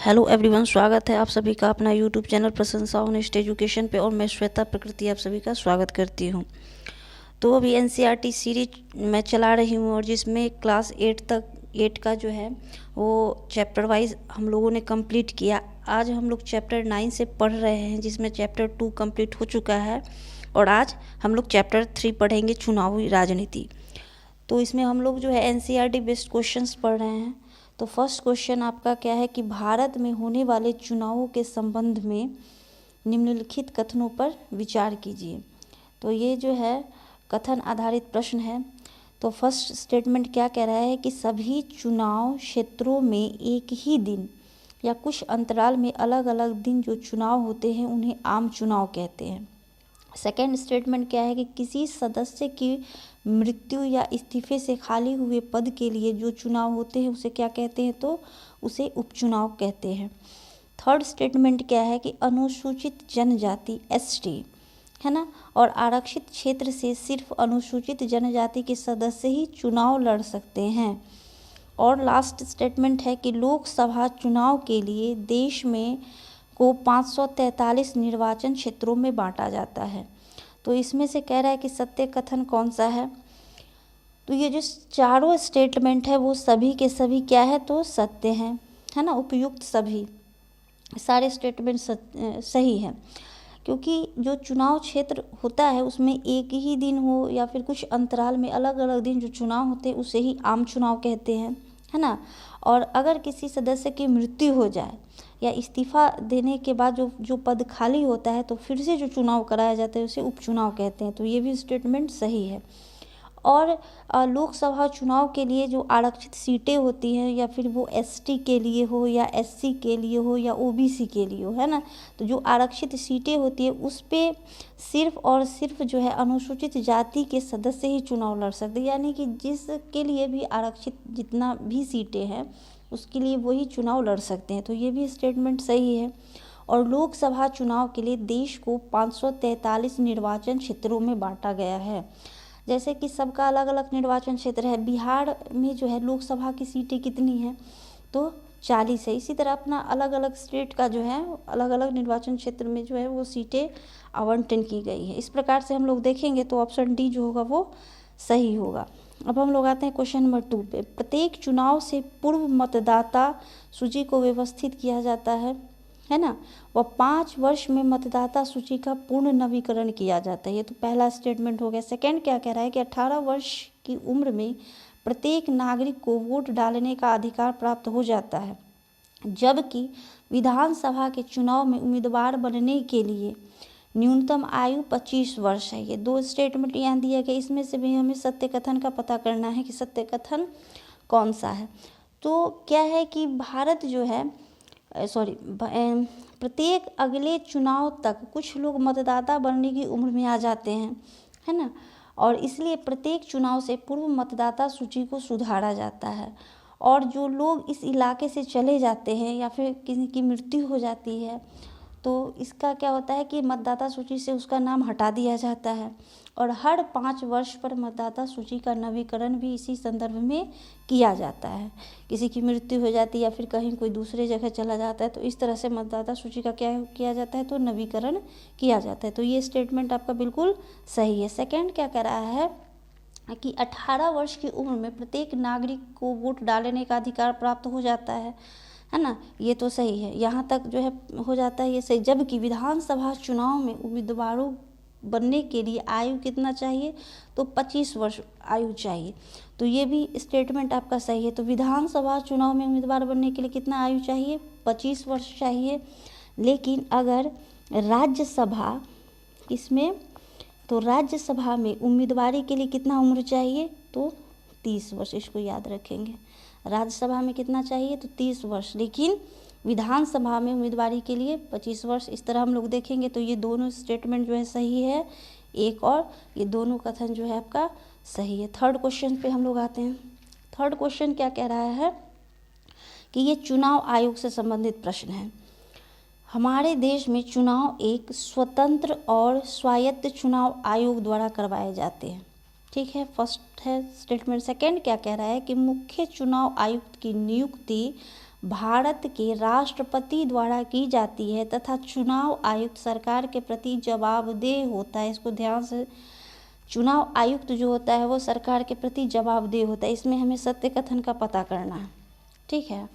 Hello everyone, स्वागत है आप सभी का अपना यूट्यूब चैनल प्रशंसा ऑनेस्ट एजुकेशन पे। और मैं श्वेता प्रकृति आप सभी का स्वागत करती हूँ। तो अभी एनसीईआरटी सीरीज मैं चला रही हूँ और जिसमें क्लास 8 का जो है वो चैप्टर वाइज हम लोगों ने कंप्लीट किया। आज हम लोग चैप्टर 9 से पढ़ रहे हैं, जिसमें चैप्टर 2 कंप्लीट हो चुका है और आज हम लोग चैप्टर 3 पढ़ेंगे, चुनावी राजनीति। तो इसमें हम लोग जो है एनसीईआरटी बेस्ड क्वेश्चंस पढ़ रहे हैं। तो फर्स्ट क्वेश्चन आपका क्या है कि भारत में होने वाले चुनावों के संबंध में निम्नलिखित कथनों पर विचार कीजिए। तो ये जो है कथन आधारित प्रश्न है। तो फर्स्ट स्टेटमेंट क्या कह रहा है कि सभी चुनाव क्षेत्रों में एक ही दिन या कुछ अंतराल में अलग अलग दिन जो चुनाव होते हैं उन्हें आम चुनाव कहते हैं। सेकेंड स्टेटमेंट क्या है कि किसी सदस्य की मृत्यु या इस्तीफे से खाली हुए पद के लिए जो चुनाव होते हैं उसे क्या कहते हैं, तो उसे उपचुनाव कहते हैं। थर्ड स्टेटमेंट क्या है कि अनुसूचित जनजाति एसटी है ना, और आरक्षित क्षेत्र से सिर्फ अनुसूचित जनजाति के सदस्य ही चुनाव लड़ सकते हैं। और लास्ट स्टेटमेंट है कि लोकसभा चुनाव के लिए देश में को 543 निर्वाचन क्षेत्रों में बांटा जाता है। तो इसमें से कह रहा है कि सत्य कथन कौन सा है। तो ये जो चारों स्टेटमेंट है वो सभी के सभी क्या है, तो सत्य हैं, है ना। उपयुक्त सभी सारे स्टेटमेंट सही है, क्योंकि जो चुनाव क्षेत्र होता है उसमें एक ही दिन हो या फिर कुछ अंतराल में अलग अलग दिन जो चुनाव होते हैं उसे ही आम चुनाव कहते हैं, है ना। और अगर किसी सदस्य की मृत्यु हो जाए या इस्तीफा देने के बाद जो पद खाली होता है तो फिर से जो चुनाव कराया जाता है उसे उपचुनाव कहते हैं। तो ये भी स्टेटमेंट सही है। और लोकसभा चुनाव के लिए जो आरक्षित सीटें होती हैं या फिर वो एसटी के लिए हो या एससी के लिए हो या ओबीसी के लिए हो, है ना, तो जो आरक्षित सीटें होती है उस पे सिर्फ और सिर्फ जो है अनुसूचित जाति के सदस्य ही चुनाव लड़ सकते हैं, यानी कि जिसके लिए भी आरक्षित जितना भी सीटें हैं उसके लिए वही चुनाव लड़ सकते हैं। तो ये भी स्टेटमेंट सही है। और लोकसभा चुनाव के लिए देश को 543 निर्वाचन क्षेत्रों में बांटा गया है। जैसे कि सबका अलग अलग निर्वाचन क्षेत्र है। बिहार में जो है लोकसभा की सीटें कितनी हैं, तो 40 है। इसी तरह अपना अलग अलग स्टेट का जो है अलग अलग निर्वाचन क्षेत्र में जो है वो सीटें आवंटन की गई है। इस प्रकार से हम लोग देखेंगे तो ऑप्शन डी जो होगा वो सही होगा। अब हम लोग आते हैं क्वेश्चन नंबर 2 पे। प्रत्येक चुनाव से पूर्व मतदाता सूची को व्यवस्थित किया जाता है ना, वह 5 वर्ष में मतदाता सूची का पूर्ण नवीकरण किया जाता है। ये तो पहला स्टेटमेंट हो गया। सेकंड क्या कह रहा है कि 18 वर्ष की उम्र में प्रत्येक नागरिक को वोट डालने का अधिकार प्राप्त हो जाता है, जबकि विधानसभा के चुनाव में उम्मीदवार बनने के लिए न्यूनतम आयु 25 वर्ष है। ये 2 स्टेटमेंट यहाँ दिया गया। इसमें से भी हमें सत्य कथन का पता करना है कि सत्य कथन कौन सा है। तो क्या है कि भारत जो है प्रत्येक अगले चुनाव तक कुछ लोग मतदाता बनने की उम्र में आ जाते हैं, है ना, और इसलिए प्रत्येक चुनाव से पूर्व मतदाता सूची को सुधारा जाता है। और जो लोग इस इलाके से चले जाते हैं या फिर किसी की मृत्यु हो जाती है तो इसका क्या होता है कि मतदाता सूची से उसका नाम हटा दिया जाता है। और हर 5 वर्ष पर मतदाता सूची का नवीकरण भी इसी संदर्भ में किया जाता है। किसी की मृत्यु हो जाती है या फिर कहीं कोई दूसरे जगह चला जाता है तो इस तरह से मतदाता सूची का क्या किया जाता है, तो नवीकरण किया जाता है। तो ये स्टेटमेंट आपका बिल्कुल सही है। सेकेंड क्या कह रहा है कि 18 वर्ष की उम्र में प्रत्येक नागरिक को वोट डालने का अधिकार प्राप्त हो जाता है ना, ये तो सही है। यहाँ तक जो है हो जाता है ये सही। जबकि विधानसभा चुनाव में उम्मीदवारों बनने के लिए आयु कितना चाहिए, तो 25 वर्ष आयु चाहिए। तो ये भी स्टेटमेंट आपका सही है। तो विधानसभा चुनाव में उम्मीदवार बनने के लिए कितना आयु चाहिए, 25 वर्ष चाहिए। लेकिन अगर राज्यसभा इसमें तो राज्यसभा में उम्मीदवारी के लिए कितना उम्र चाहिए, तो 30 वर्ष। इसको याद रखेंगे। राज्यसभा में कितना चाहिए, तो 30 वर्ष, लेकिन विधानसभा में उम्मीदवारी के लिए 25 वर्ष। इस तरह हम लोग देखेंगे तो ये दोनों स्टेटमेंट जो है सही है, एक और ये दोनों कथन जो है आपका सही है। थर्ड क्वेश्चन पे हम लोग आते हैं। थर्ड क्वेश्चन क्या कह रहा है कि ये चुनाव आयोग से संबंधित प्रश्न है। हमारे देश में चुनाव एक स्वतंत्र और स्वायत्त चुनाव आयोग द्वारा करवाए जाते हैं, ठीक है, फर्स्ट है स्टेटमेंट। सेकंड क्या कह रहा है कि मुख्य चुनाव आयुक्त की नियुक्ति भारत के राष्ट्रपति द्वारा की जाती है तथा चुनाव आयुक्त सरकार के प्रति जवाबदेह होता है। इसको ध्यान से, चुनाव आयुक्त जो होता है वो सरकार के प्रति जवाबदेह होता है। इसमें हमें सत्य कथन का पता करना है, ठीक है।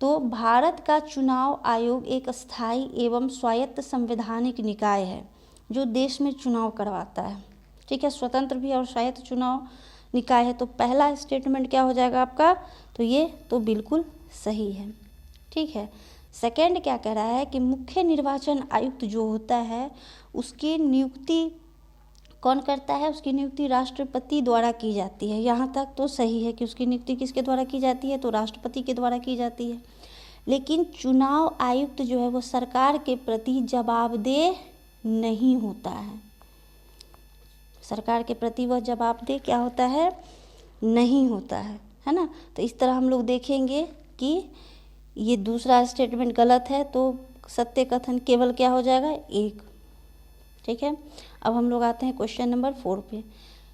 तो भारत का चुनाव आयोग एक स्थायी एवं स्वायत्त संवैधानिक निकाय है जो देश में चुनाव करवाता है, ठीक है। स्वतंत्र भी और स्वायत्त चुनाव निकाय है। तो पहला स्टेटमेंट क्या हो जाएगा आपका, तो ये तो बिल्कुल सही है, ठीक है। सेकंड क्या कह रहा है कि मुख्य निर्वाचन आयुक्त जो होता है उसकी नियुक्ति कौन करता है, उसकी नियुक्ति राष्ट्रपति द्वारा की जाती है। यहाँ तक तो सही है कि उसकी नियुक्ति किसके द्वारा की जाती है, तो राष्ट्रपति के द्वारा की जाती है। लेकिन चुनाव आयुक्त जो है वो सरकार के प्रति जवाबदेह नहीं होता है। सरकार के प्रति वह जवाबदेह क्या होता है, नहीं होता है ना। तो इस तरह हम लोग देखेंगे कि ये दूसरा स्टेटमेंट गलत है, तो सत्य कथन केवल क्या हो जाएगा, एक, ठीक है। अब हम लोग आते हैं क्वेश्चन नंबर 4 पे।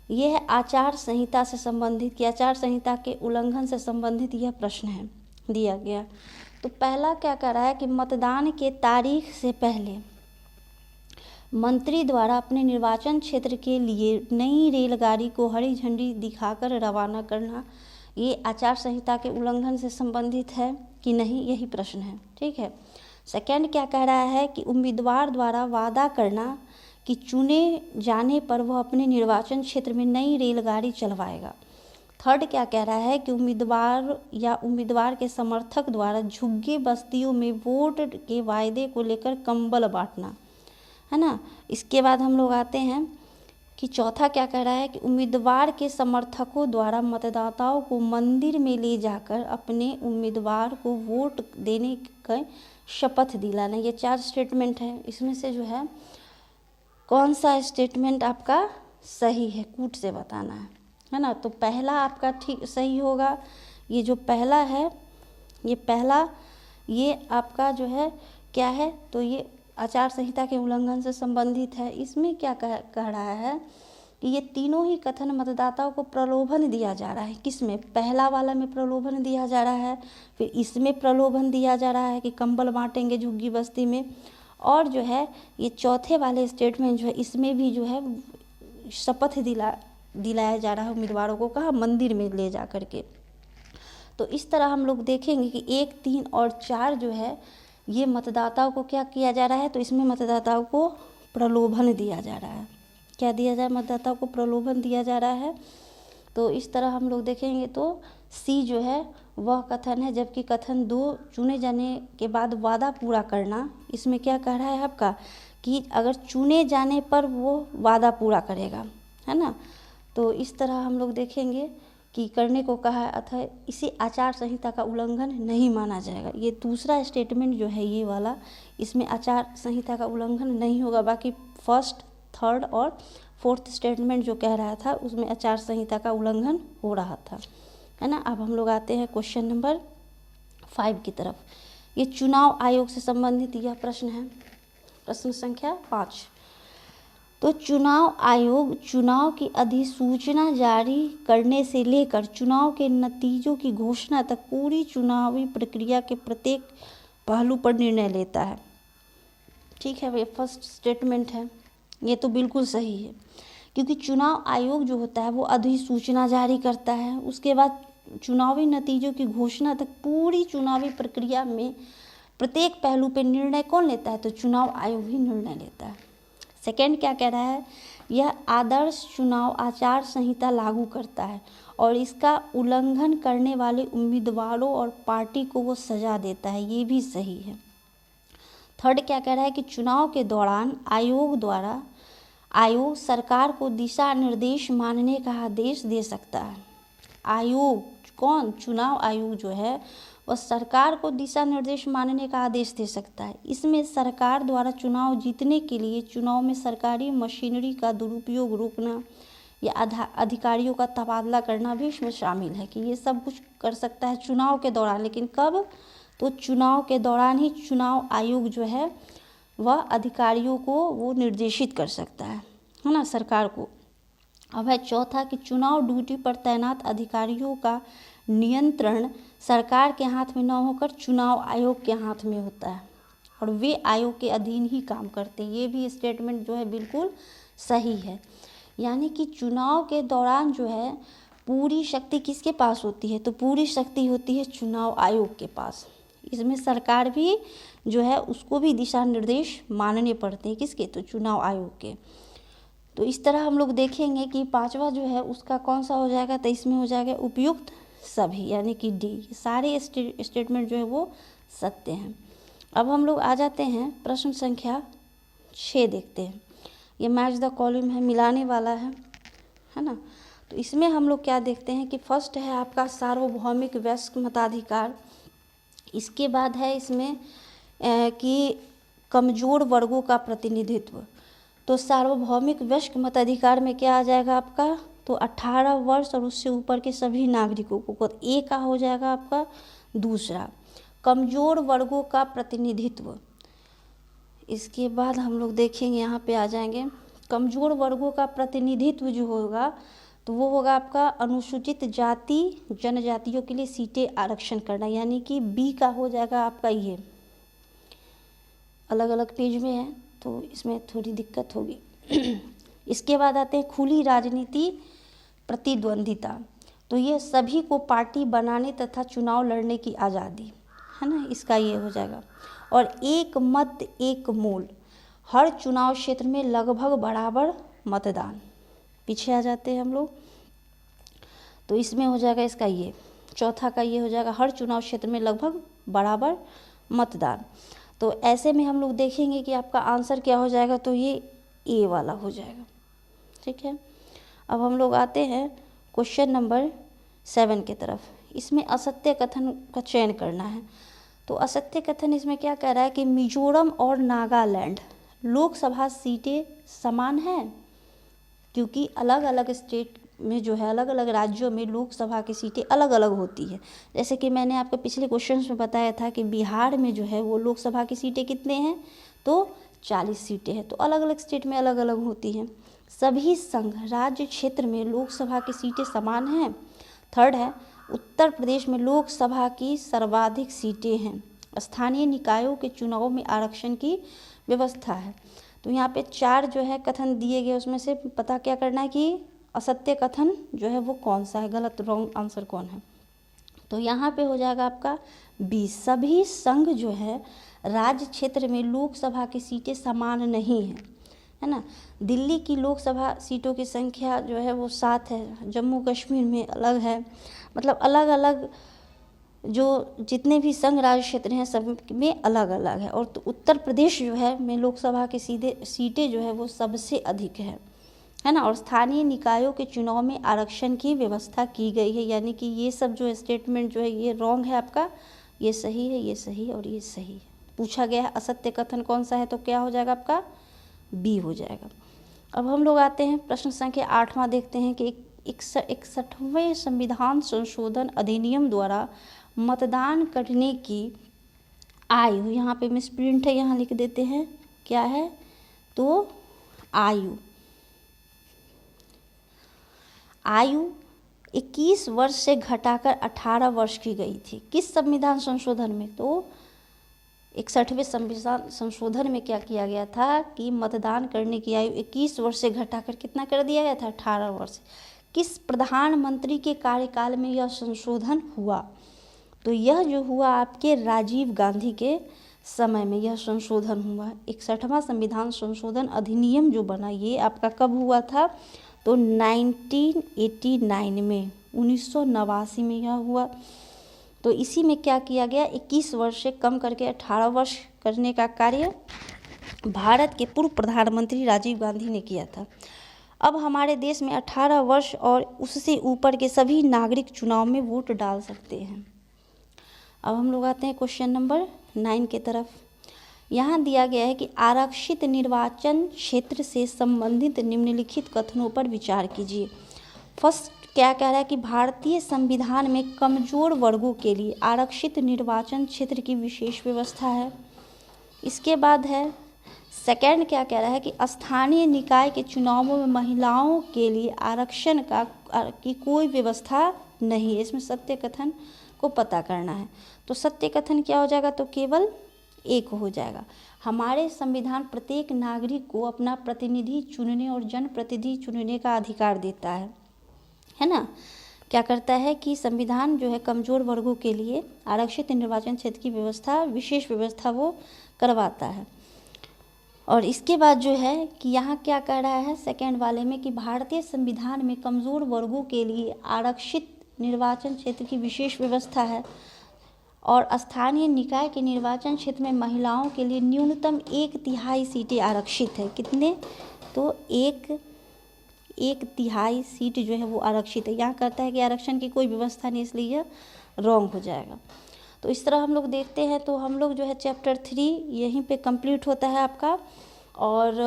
यह है आचार संहिता से संबंधित, कि आचार संहिता के उल्लंघन से संबंधित यह प्रश्न है दिया गया। तो पहला क्या कह रहा है कि मतदान के तारीख से पहले मंत्री द्वारा अपने निर्वाचन क्षेत्र के लिए नई रेलगाड़ी को हरी झंडी दिखाकर रवाना करना, ये आचार संहिता के उल्लंघन से संबंधित है कि नहीं, यही प्रश्न है, ठीक है। सेकंड क्या कह रहा है कि उम्मीदवार द्वारा वादा करना कि चुने जाने पर वह अपने निर्वाचन क्षेत्र में नई रेलगाड़ी चलवाएगा। थर्ड क्या कह रहा है कि उम्मीदवार या उम्मीदवार के समर्थक द्वारा झुग्गी बस्तियों में वोट के वायदे को लेकर कंबल बांटना, है ना। इसके बाद हम लोग आते हैं कि चौथा क्या कह रहा है कि उम्मीदवार के समर्थकों द्वारा मतदाताओं को मंदिर में ले जाकर अपने उम्मीदवार को वोट देने का शपथ दिलाना। ये 4 स्टेटमेंट है, इसमें से जो है कौन सा स्टेटमेंट आपका सही है, कूट से बताना है ना। तो पहला आपका ठीक सही होगा, ये जो पहला है, ये पहला ये आपका जो है क्या है, तो ये आचार संहिता के उल्लंघन से संबंधित है। इसमें क्या कह रहा है कि ये तीनों ही कथन मतदाताओं को प्रलोभन दिया जा रहा है। किसमें, पहला वाला में प्रलोभन दिया जा रहा है, फिर इसमें प्रलोभन दिया जा रहा है कि कंबल बांटेंगे झुग्गी बस्ती में, और जो है ये चौथे वाले स्टेटमेंट जो है इसमें भी जो है शपथ दिलाया जा रहा है उम्मीदवारों को, कहाँ, मंदिर में ले जा कर के। तो इस तरह हम लोग देखेंगे कि 1, 3 और 4 जो है ये मतदाताओं को क्या किया जा रहा है, तो इसमें मतदाताओं को प्रलोभन दिया जा रहा है। क्या दिया जाए, मतदाताओं को प्रलोभन दिया जा रहा है। तो इस तरह हम लोग देखेंगे तो सी जो है वह कथन है, जबकि कथन 2 चुने जाने के बाद वादा पूरा करना, इसमें क्या कह रहा है आपका कि अगर चुने जाने पर वो वादा पूरा करेगा, है ना। तो इस तरह हम लोग देखेंगे कि करने को कहा है, अतः इसी आचार संहिता का उल्लंघन नहीं माना जाएगा। ये दूसरा स्टेटमेंट जो है ये वाला, इसमें आचार संहिता का उल्लंघन नहीं होगा। बाकी फर्स्ट, थर्ड और फोर्थ स्टेटमेंट जो कह रहा था उसमें आचार संहिता का उल्लंघन हो रहा था, है ना। अब हम लोग आते हैं क्वेश्चन नंबर 5 की तरफ। ये चुनाव आयोग से संबंधित यह प्रश्न है, प्रश्न संख्या 5। तो चुनाव आयोग चुनाव की अधिसूचना जारी करने से लेकर चुनाव के नतीजों की घोषणा तक पूरी चुनावी प्रक्रिया के प्रत्येक पहलू पर निर्णय लेता है, ठीक है। ये फर्स्ट स्टेटमेंट है, ये तो बिल्कुल सही है, क्योंकि चुनाव आयोग जो होता है वो अधिसूचना जारी करता है, उसके बाद चुनावी नतीजों की घोषणा तक पूरी चुनावी प्रक्रिया में प्रत्येक पहलू पर निर्णय कौन लेता है, तो चुनाव आयोग ही निर्णय लेता है। सेकंड क्या कह रहा है, यह आदर्श चुनाव आचार संहिता लागू करता है और इसका उल्लंघन करने वाले उम्मीदवारों और पार्टी को वो सजा देता है, ये भी सही है। थर्ड क्या कह रहा है कि चुनाव के दौरान आयोग सरकार को दिशा निर्देश मानने का आदेश दे सकता है। आयोग कौन, चुनाव आयोग जो है वह सरकार को दिशा निर्देश मानने का आदेश दे सकता है। इसमें सरकार द्वारा चुनाव जीतने के लिए चुनाव में सरकारी मशीनरी का दुरुपयोग रोकना या अधिकारियों का तबादला करना भी इसमें शामिल है, कि ये सब कुछ कर सकता है चुनाव के दौरान। लेकिन कब, तो चुनाव के दौरान ही चुनाव आयोग जो है वह अधिकारियों को वो निर्देशित कर सकता है ना, सरकार को। अब है चौथा कि चुनाव ड्यूटी पर तैनात अधिकारियों का नियंत्रण सरकार के हाथ में न होकर चुनाव आयोग के हाथ में होता है और वे आयोग के अधीन ही काम करते हैं। ये भी स्टेटमेंट जो है बिल्कुल सही है। यानी कि चुनाव के दौरान जो है पूरी शक्ति किसके पास होती है, तो पूरी शक्ति होती है चुनाव आयोग के पास। इसमें सरकार भी जो है उसको भी दिशा निर्देश मानने पड़ते हैं, किसके, तो चुनाव आयोग के। तो इस तरह हम लोग देखेंगे कि पांचवा जो है उसका कौन सा हो जाएगा, तो इसमें हो जाएगा उपयुक्त सभी, यानी कि डी। सारे स्टेटमेंट जो है वो सत्य हैं। अब हम लोग आ जाते हैं प्रश्न संख्या 6 देखते हैं। ये मैच द कॉलम है, मिलाने वाला है ना। तो इसमें हम लोग क्या देखते हैं कि फर्स्ट है आपका सार्वभौमिक वयस्क मताधिकार। इसके बाद है इसमें कि कमज़ोर वर्गों का प्रतिनिधित्व। तो सार्वभौमिक वयस्क मताधिकार में क्या आ जाएगा आपका, तो 18 वर्ष और उससे ऊपर के सभी नागरिकों को, ए का हो जाएगा आपका दूसरा। कमज़ोर वर्गों का प्रतिनिधित्व, इसके बाद हम लोग देखेंगे यहाँ पे आ जाएंगे कमज़ोर वर्गों का प्रतिनिधित्व जो होगा तो वो होगा आपका अनुसूचित जाति जनजातियों के लिए सीटें आरक्षण करना, यानी कि बी का हो जाएगा आपका ये। अलग अलग पेज में है तो इसमें थोड़ी दिक्कत होगी। इसके बाद आते हैं खुली राजनीति प्रतिद्वंदिता। तो ये सभी को पार्टी बनाने तथा चुनाव लड़ने की आज़ादी, है ना, इसका ये हो जाएगा। और एक मत एक मोल, हर चुनाव क्षेत्र में लगभग बराबर मतदान। पीछे आ जाते हैं हम लोग, तो इसमें हो जाएगा इसका ये चौथा का ये हो जाएगा हर चुनाव क्षेत्र में लगभग बराबर मतदान। तो ऐसे में हम लोग देखेंगे कि आपका आंसर क्या हो जाएगा, तो ये ए वाला हो जाएगा। ठीक है, अब हम लोग आते हैं क्वेश्चन नंबर 7 की तरफ। इसमें असत्य कथन का चयन करना है। तो असत्य कथन इसमें क्या कह रहा है कि मिजोरम और नागालैंड लोकसभा सीटें समान हैं, क्योंकि अलग अलग स्टेट में जो है अलग अलग राज्यों में लोकसभा की सीटें अलग अलग होती है। जैसे कि मैंने आपको पिछले क्वेश्चन में बताया था कि बिहार में जो है वो लोकसभा की सीटें कितने हैं, तो 40 सीटें हैं। तो अलग अलग स्टेट में अलग अलग होती हैं। सभी संघ राज्य क्षेत्र में लोकसभा की सीटें समान हैं। थर्ड है उत्तर प्रदेश में लोकसभा की सर्वाधिक सीटें हैं। स्थानीय निकायों के चुनाव में आरक्षण की व्यवस्था है। तो यहाँ पे 4 जो है कथन दिए गए, उसमें से पता क्या करना है कि असत्य कथन जो है वो कौन सा है, गलत रॉन्ग आंसर कौन है। तो यहाँ पे हो जाएगा आपका बी। सभी संघ जो है राज्य क्षेत्र में लोकसभा की सीटें समान नहीं हैं, है ना। दिल्ली की लोकसभा सीटों की संख्या जो है वो 7 है, जम्मू कश्मीर में अलग है। मतलब अलग अलग जो जितने भी संघ राज्य क्षेत्र हैं सब में अलग अलग है। और तो उत्तर प्रदेश जो है में लोकसभा की सीटें जो है वो सबसे अधिक है ना। और स्थानीय निकायों के चुनाव में आरक्षण की व्यवस्था की गई है। यानी कि ये सब जो स्टेटमेंट जो है ये रॉन्ग है आपका, ये सही है, ये सही और ये सही है। पूछा गया है असत्य कथन कौन सा है, तो क्या हो जाएगा आपका बी हो जाएगा। अब हम लोग आते हैं प्रश्न संख्या 8वां देखते हैं कि 61वें संविधान संशोधन अधिनियम द्वारा मतदान करने की आयु, यहाँ पे मिसप्रिंट है, यहाँ लिख देते हैं क्या है, तो आयु 21 वर्ष से घटाकर 18 वर्ष की गई थी। किस संविधान संशोधन में, तो 61वें संविधान संशोधन में क्या किया गया था कि मतदान करने की आयु 21 वर्ष से घटाकर कितना कर दिया गया था, 18 वर्ष। किस प्रधानमंत्री के कार्यकाल में यह संशोधन हुआ, तो यह जो हुआ आपके राजीव गांधी के समय में यह संशोधन हुआ। 61वां संविधान संशोधन अधिनियम जो बना ये आपका कब हुआ था, तो 1989 में, 1989 में यह हुआ। तो इसी में क्या किया गया, 21 वर्ष से कम करके 18 वर्ष करने का कार्य भारत के पूर्व प्रधानमंत्री राजीव गांधी ने किया था। अब हमारे देश में 18 वर्ष और उससे ऊपर के सभी नागरिक चुनाव में वोट डाल सकते हैं। अब हम लोग आते हैं क्वेश्चन नंबर 9 की तरफ। यहाँ दिया गया है कि आरक्षित निर्वाचन क्षेत्र से संबंधित निम्नलिखित कथनों पर विचार कीजिए। फर्स्ट क्या कह रहा है कि भारतीय संविधान में कमज़ोर वर्गों के लिए आरक्षित निर्वाचन क्षेत्र की विशेष व्यवस्था है। इसके बाद है सेकंड क्या कह रहा है कि स्थानीय निकाय के चुनावों में महिलाओं के लिए आरक्षण की कोई व्यवस्था नहीं है, इसमें सत्य कथन को पता करना है। तो सत्य कथन क्या हो जाएगा, तो केवल एक हो जाएगा। हमारे संविधान प्रत्येक नागरिक को अपना प्रतिनिधि चुनने और जनप्रतिनिधि चुनने का अधिकार देता है ना। क्या करता है कि संविधान जो है कमज़ोर वर्गों के लिए आरक्षित निर्वाचन क्षेत्र की व्यवस्था, विशेष व्यवस्था वो करवाता है। और इसके बाद जो है कि यहाँ क्या कह रहा है सेकेंड वाले में कि भारतीय संविधान में कमज़ोर वर्गों के लिए आरक्षित निर्वाचन क्षेत्र की विशेष व्यवस्था है और स्थानीय निकाय के निर्वाचन क्षेत्र में महिलाओं के लिए न्यूनतम 1/3 सीटें आरक्षित है। कितने, तो 1/3 सीट जो है वो आरक्षित है। यहाँ कहता है कि आरक्षण की कोई व्यवस्था नहीं, इसलिए यह रॉन्ग हो जाएगा। तो इस तरह हम लोग देखते हैं। तो हम लोग जो है चैप्टर 3 यहीं पे कंप्लीट होता है आपका। और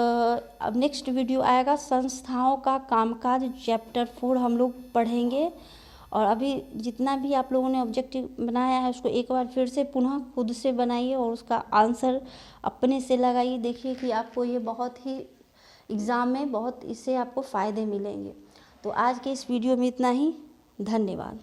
अब नेक्स्ट वीडियो आएगा संस्थाओं का कामकाज, चैप्टर 4 हम लोग पढ़ेंगे। और अभी जितना भी आप लोगों ने ऑब्जेक्टिव बनाया है उसको एक बार फिर से पुनः खुद से बनाइए और उसका आंसर अपने से लगाइए। देखिए कि आपको ये बहुत ही एग्ज़ाम में बहुत इससे आपको फ़ायदे मिलेंगे। तो आज के इस वीडियो में इतना ही। धन्यवाद।